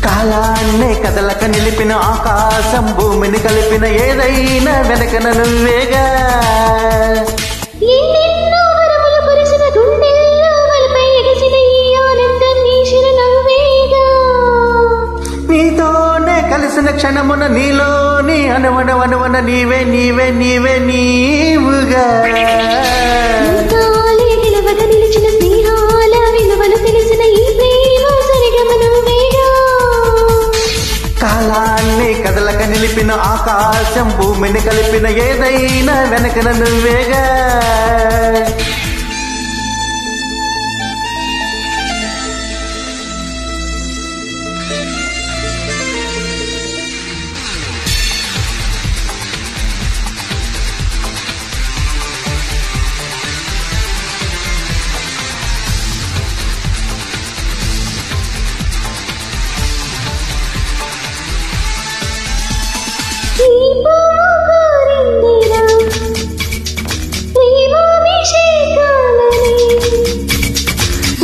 కాలాన్నే కదలక నిలిపిన ఆకాశం భూమిని కలిపిన ఏదైనా వెనకన నువ్వేగా. నీతోనే కలిసిన క్షణమున నీలోని అనువన నీవే నీవే నీవే నీవుగా. కాలాన్ని కదలక నిలిపిన ఆకాశం భూమిని కలిపిన ఏదైనా వెనకన నువ్వేగా.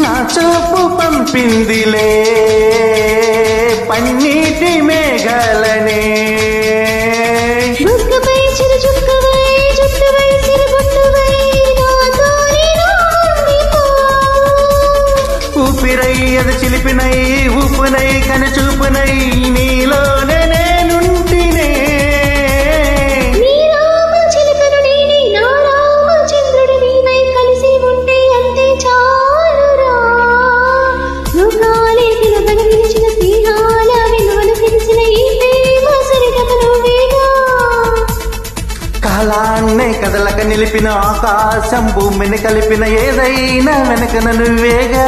నా చూపు పంపిందిలే పన్నీటి మేఘాలనే. ఊపిరై అది చిలిపినై ఊపునై కను చూపునై నీలోనే నేనుంటినే. కాలాన్నే కదలక నిలిపిన ఆకాశం భూమిని కలిపిన ఏదైనా వెనకన నువ్వేగా.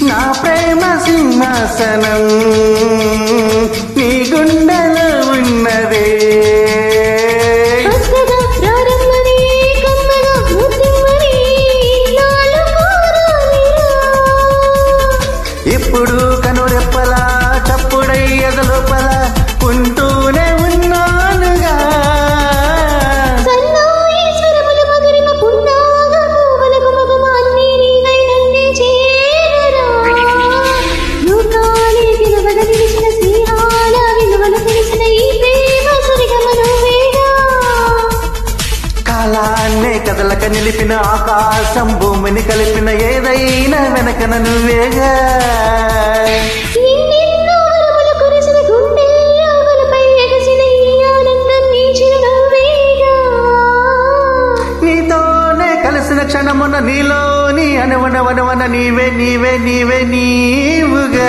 నా ప్రేమ సింహాసనం నీ గుండెలో ఉన్నదే. ఇప్పుడు కనురెప్పలా చప్పుడై ఎదలోపల ఉంటూనే ఉన్నానుగా. కాలాన్నే కదలక నిలిపిన ఆకాశం భూమిని కలిపిన ఏదైనా వెనకన నువ్వేగా. నీతోనే కలిసిన క్షణమున నీలోని అనువన నీవే నీవే నీవే నీవుగా.